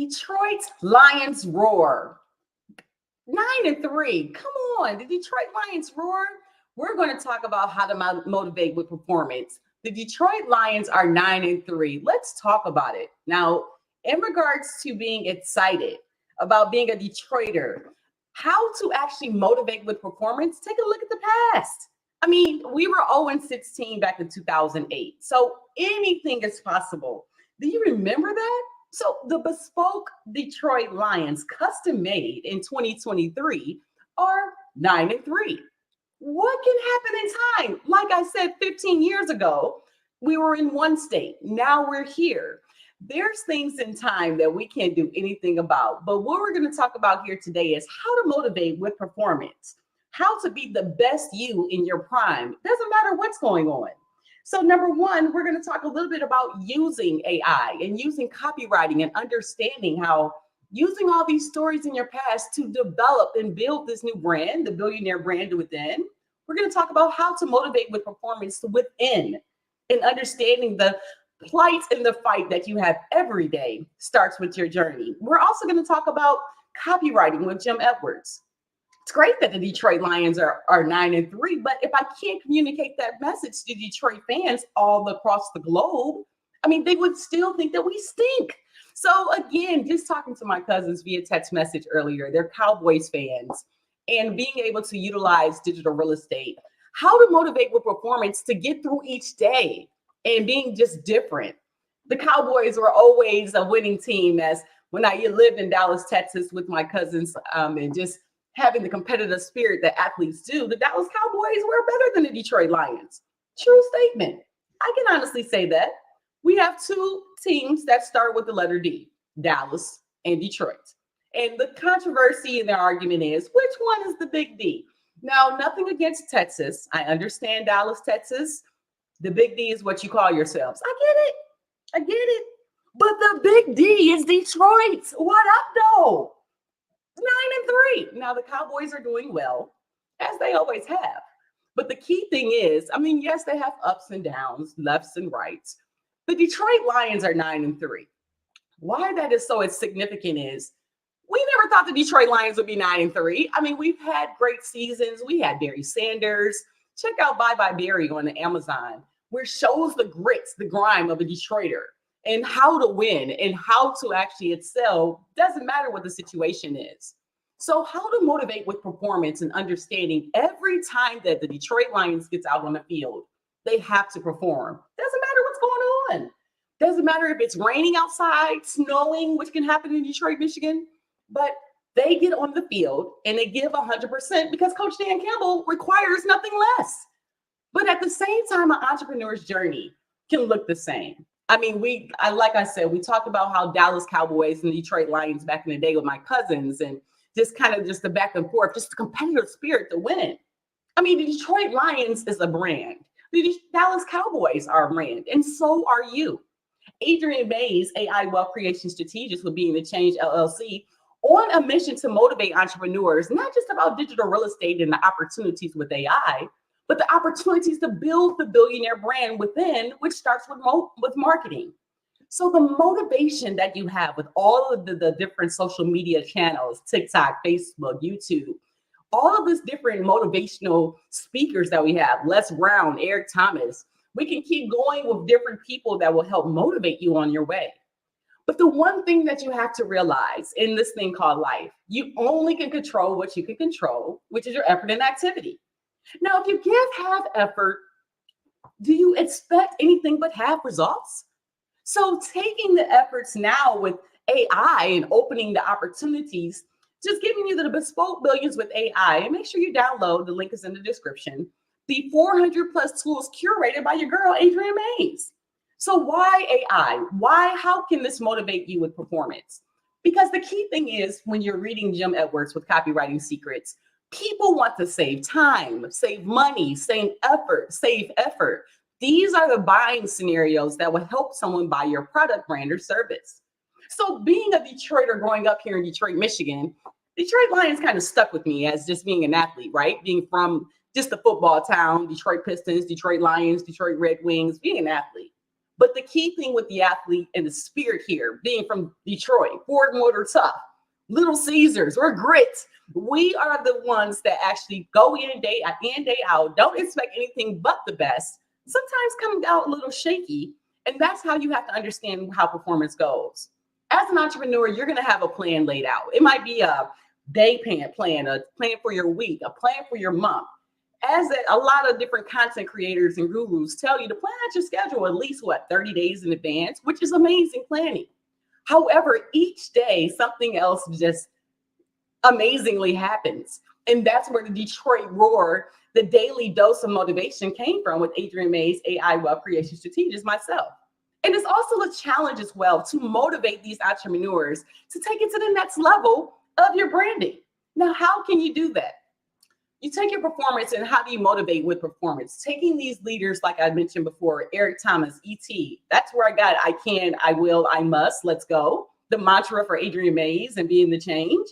Detroit Lions roar. 9-3. Come on. The Detroit Lions roar. We're going to talk about how to motivate with performance. The Detroit Lions are 9-3. Let's talk about it. Now, in regards to being excited about being a Detroiter, how to actually motivate with performance, take a look at the past. I mean, we were 0-16 back in 2008. So anything is possible. Do you remember that? So the bespoke Detroit Lions, custom made in 2023, are 9-3. What can happen in time? Like I said, 15 years ago, we were in one state. Now we're here. There's things in time that we can't do anything about. But what we're going to talk about here today is how to motivate with performance, how to be the best you in your prime. Doesn't matter what's going on. So number one, we're going to talk a little bit about using AI and using copywriting and understanding how using all these stories in your past to develop and build this new brand, the billionaire brand within. We're going to talk about how to motivate with performance within and understanding the plight and the fight that you have every day starts with your journey. We're also going to talk about copywriting with Jim Edwards. It's great that the Detroit Lions are 9-3, but if I can't communicate that message to Detroit fans all across the globe, I mean, they would still think that we stink. So again, just talking to my cousins via text message earlier, they're Cowboys fans, and being able to utilize digital real estate, how to motivate with performance to get through each day and being just different. The Cowboys were always a winning team as when I lived in Dallas, Texas with my cousins and just having the competitive spirit that athletes do, the Dallas Cowboys were better than the Detroit Lions. True statement. I can honestly say that. We have two teams that start with the letter D, Dallas and Detroit. And the controversy in their argument is, which one is the big D? Now, nothing against Texas. I understand Dallas, Texas. The big D is what you call yourselves. I get it. But the big D is Detroit. What up, though? 9-3. Now the Cowboys are doing well, as they always have. But the key thing is, I mean, yes, they have ups and downs, lefts and rights. The Detroit Lions are 9-3. Why that is so significant is we never thought the Detroit Lions would be 9-3. I mean, we've had great seasons. We had Barry Sanders. Check out Bye Bye Barry on the Amazon, where it shows the grits, the grime of a Detroiter and how to win and how to actually excel. Doesn't matter what the situation is. So how to motivate with performance and understanding every time that the Detroit Lions gets out on the field, they have to perform. Doesn't matter what's going on. Doesn't matter if it's raining outside, snowing, which can happen in Detroit, Michigan, but they get on the field and they give 100% because Coach Dan Campbell requires nothing less. But at the same time, an entrepreneur's journey can look the same. I mean, like I said, we talked about how Dallas Cowboys and Detroit Lions back in the day with my cousins and just kind of just the back and forth, just the competitive spirit to win. I mean, the Detroit Lions is a brand. The Dallas Cowboys are a brand, and so are you. Adrian Mays, AI Wealth Creation Strategist with Being the Change LLC, on a mission to motivate entrepreneurs, not just about digital real estate and the opportunities with AI, but the opportunities to build the billionaire brand within, which starts with marketing. So the motivation that you have with all of the different social media channels, TikTok, Facebook, YouTube, all of these different motivational speakers that we have, Les Brown, Eric Thomas, we can keep going with different people that will help motivate you on your way. But the one thing that you have to realize in this thing called life, you only can control what you can control, which is your effort and activity. Now, if you give half effort, do you expect anything but half results? So taking the efforts now with AI and opening the opportunities, just giving you the bespoke billions with AI, and make sure you download, the link is in the description, the 400 plus tools curated by your girl, Adrian Mays. So why AI? How can this motivate you with performance? Because the key thing is when you're reading Jim Edwards with Copywriting Secrets, people want to save time, save money, save effort. These are the buying scenarios that will help someone buy your product, brand, or service. So being a Detroiter growing up here in Detroit, Michigan, Detroit Lions kind of stuck with me as just being an athlete, right? Being from just the football town, Detroit Pistons, Detroit Lions, Detroit Red Wings, being an athlete. But the key thing with the athlete and the spirit here, being from Detroit, Ford Motor Tough, Little Caesars, or Grit, we are the ones that actually go in day out, don't expect anything but the best, sometimes come out a little shaky. And that's how you have to understand how performance goes. As an entrepreneur, you're going to have a plan laid out. It might be a day plan, a plan for your week, a plan for your month. As a lot of different content creators and gurus tell you to plan out your schedule at least 30 days in advance, which is amazing planning. However, each day something else just amazingly happens. And that's where the Detroit Roar, the daily dose of motivation came from with Adrienne Mays, AI Wealth Creation Strategist, myself. And it's also a challenge as well to motivate these entrepreneurs to take it to the next level of your branding. Now, how can you do that? You take your performance, and how do you motivate with performance? Taking these leaders, like I mentioned before, Eric Thomas, E.T., that's where I got I can, I will, I must, let's go. The mantra for Adrienne Mays and being the change.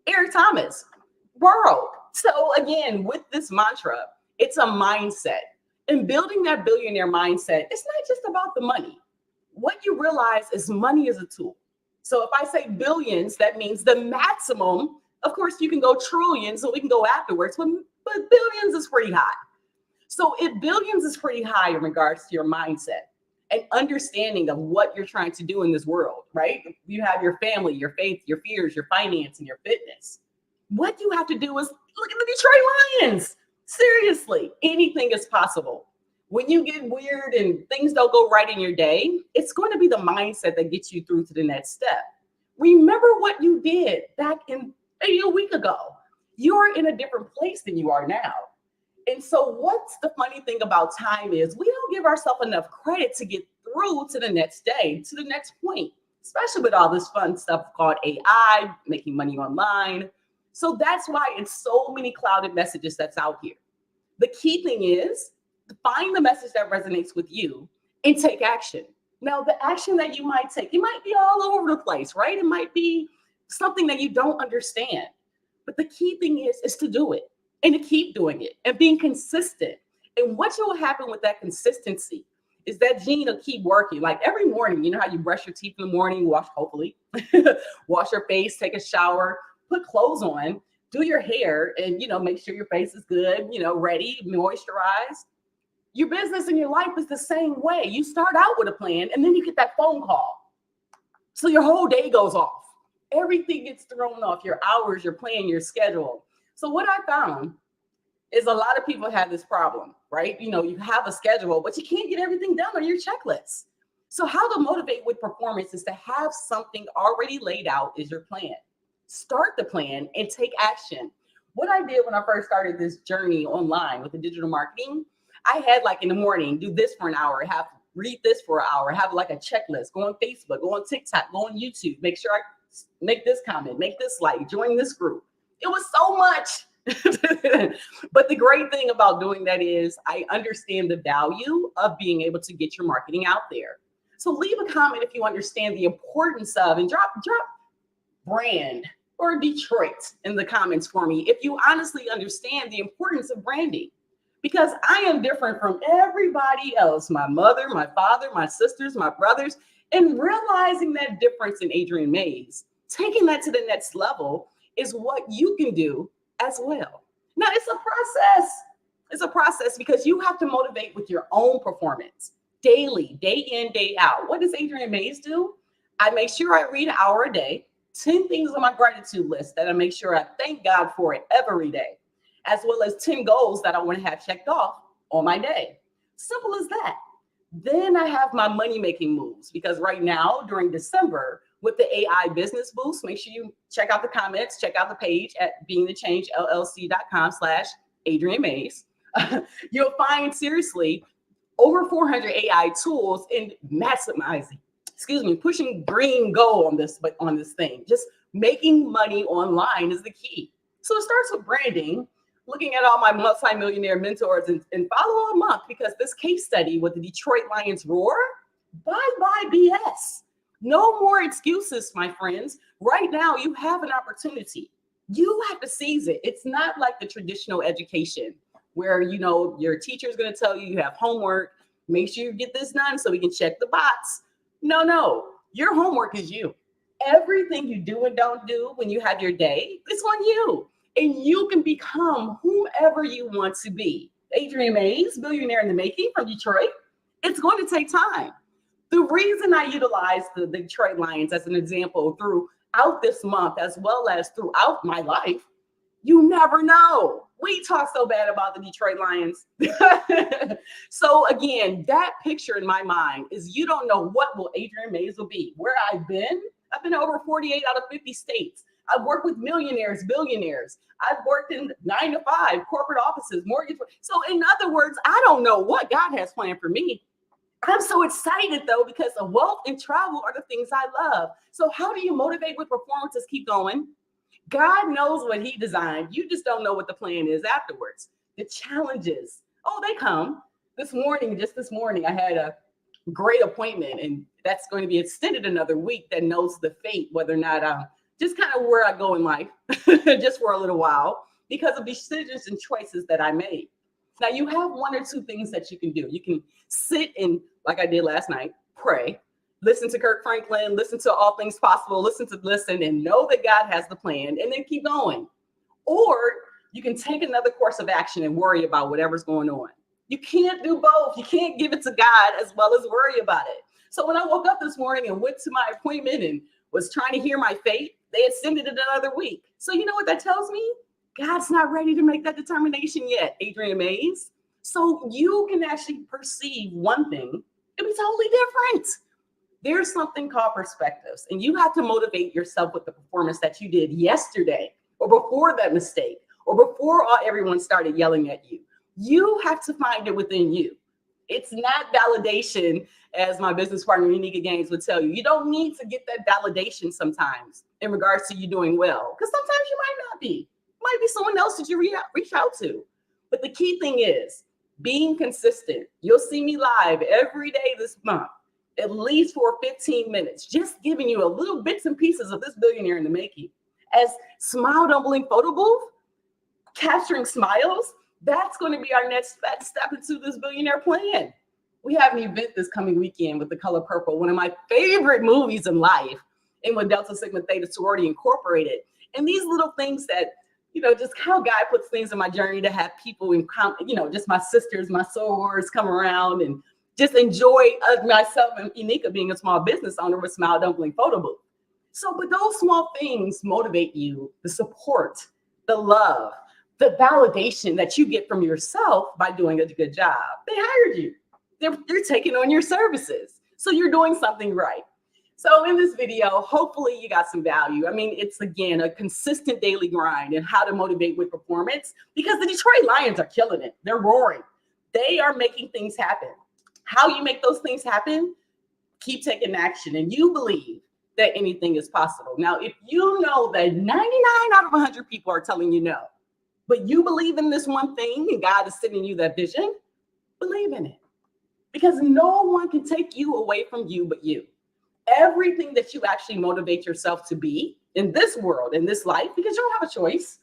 Eric Thomas, world. So again, with this mantra, it's a mindset. And building that billionaire mindset, it's not just about the money. What you realize is money is a tool. So if I say billions, that means the maximum. Of course, you can go trillions, so we can go afterwards, but billions is pretty high. So if billions is pretty high in regards to your mindset and understanding of what you're trying to do in this world, right? You have your family, your faith, your fears, your finance, and your fitness. What you have to do is look at the Detroit Lions. Seriously, anything is possible. When you get weird and things don't go right in your day, it's going to be the mindset that gets you through to the next step. Remember what you did back in maybe a week ago. You're in a different place than you are now. And so what's the funny thing about time is we don't give ourselves enough credit to get through to the next day, to the next point, especially with all this fun stuff called AI, making money online. So that's why it's so many clouded messages that's out here. The key thing is to find the message that resonates with you and take action. Now, the action that you might take, it might be all over the place, right? It might be something that you don't understand. But the key thing is to do it and to keep doing it and being consistent. And what will happen with that consistency is that gene will keep working. Like every morning, you know how you brush your teeth in the morning, hopefully, wash your face, take a shower, put clothes on, do your hair, and, make sure your face is good, ready, moisturized. Your business and your life is the same way. You start out with a plan and then you get that phone call. So your whole day goes off. Everything gets thrown off, your hours, your plan, your schedule. So what I found is a lot of people have this problem, right? You have a schedule, but you can't get everything done on your checklist. So how to motivate with performance is to have something already laid out is your plan. Start the plan and take action. What I did when I first started this journey online with the digital marketing, I had in the morning, do this for an hour, read this for an hour, have a checklist, go on Facebook, go on TikTok, go on YouTube, make sure I make this comment, make this join this group. It was so much. But the great thing about doing that is I understand the value of being able to get your marketing out there. So leave a comment if you understand the importance of, and drop brand or Detroit in the comments for me if you honestly understand the importance of branding. Because I am different from everybody else, my mother, my father, my sisters, my brothers, and realizing that difference in Adrienne Mays, taking that to the next level is what you can do as well. Now, it's a process. It's a process because you have to motivate with your own performance daily, day in, day out. What does Adrienne Mays do? I make sure I read an hour a day, 10 things on my gratitude list that I make sure I thank God for it every day, as well as 10 goals that I want to have checked off on my day. Simple as that. Then I have my money-making moves because right now during December with the AI Business Boost, make sure you check out the comments, check out the page at beingthechangellc.com/Adrienne Mays. You'll find seriously over 400 AI tools in pushing green goal on this thing. Just making money online is the key. So it starts with branding, looking at all my multi-millionaire mentors and follow a month because this case study with the Detroit Lions Roar, bye-bye BS. No more excuses, my friends. Right now, you have an opportunity. You have to seize it. It's not like the traditional education where, your teacher is going to tell you have homework, Make sure you get this done so we can check the box. No. Your homework is you. Everything you do and don't do when you have your day, it's on you. And you can become whomever you want to be. Adrienne Mays, billionaire in the making from Detroit. It's going to take time. The reason I utilize the Detroit Lions as an example throughout this month, as well as throughout my life, you never know. We talk so bad about the Detroit Lions. So again, that picture in my mind is you don't know what will Adrienne Mays will be. Where I've been over 48 out of 50 states. I've worked with millionaires, billionaires. I've worked in 9 to 5 corporate offices, mortgage. So in other words, I don't know what God has planned for me. I'm so excited though, because the wealth and travel are the things I love. So how do you motivate with performances? Keep going. God knows what he designed. You just don't know what the plan is afterwards. The challenges, they come. Just this morning, I had a great appointment, and that's going to be extended another week that knows the fate, whether or not just kind of where I go in life, just for a little while, because of decisions and choices that I made. Now, you have 1 or 2 things that you can do. You can sit and, like I did last night, pray, listen to Kirk Franklin, listen to All Things Possible, listen, and know that God has the plan, and then keep going. Or you can take another course of action and worry about whatever's going on. You can't do both. You can't give it to God as well as worry about it. So when I woke up this morning and went to my appointment and was trying to hear my fate, they extended it another week. So you know what that tells me? God's not ready to make that determination yet, Adrienne Mays. So you can actually perceive one thing and be totally different. There's something called perspectives, and you have to motivate yourself with the performance that you did yesterday or before that mistake or before everyone started yelling at you. You have to find it within you. It's not validation, as my business partner, Unica Gaines, would tell you. You don't need to get that validation sometimes in regards to you doing well, because sometimes you might not be. It might be someone else that you reach out to. But the key thing is being consistent. You'll see me live every day this month, at least for 15 minutes, just giving you a little bits and pieces of this billionaire in the making. As Smile Don't Blink photo booth, capturing smiles, that's going to be our next step into this billionaire plan. We have an event this coming weekend with The Color Purple, one of my favorite movies in life, and with Delta Sigma Theta Sorority Incorporated. And these little things that, just how God puts things in my journey to have people in, just my sisters, my sorors come around and just enjoy myself and Unica being a small business owner with Smile Don't Blink photo booth. So, but those small things motivate you, the support, the love, the validation that you get from yourself by doing a good job. They hired you. They're taking on your services. So you're doing something right. So in this video, hopefully you got some value. I mean, it's, again, a consistent daily grind and how to motivate with performance, because the Detroit Lions are killing it. They're roaring. They are making things happen. How you make those things happen? Keep taking action, and you believe that anything is possible. Now, if you know that 99 out of 100 people are telling you no, but you believe in this one thing and God is sending you that vision, believe in it. Because no one can take you away from you but you. Everything that you actually motivate yourself to be in this world, in this life, because you don't have a choice.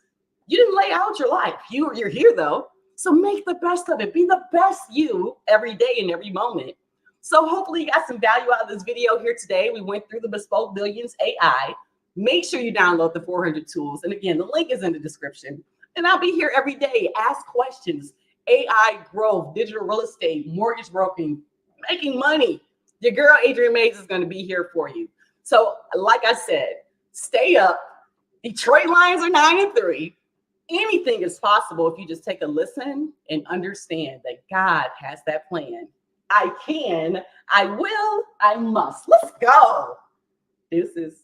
You didn't lay out your life. You're here though. So make the best of it. Be the best you every day and every moment. So hopefully you got some value out of this video here today. We went through the Bespoke Billions AI. Make sure you download the 400 tools. And again, the link is in the description. And I'll be here every day. Ask questions. AI growth, digital real estate, mortgage broking, making money. Your girl, Adrienne Mays, is going to be here for you. So like I said, stay up. Detroit Lions are 9-3. Anything is possible if you just take a listen and understand that God has that plan. I can, I will, I must. Let's go. This is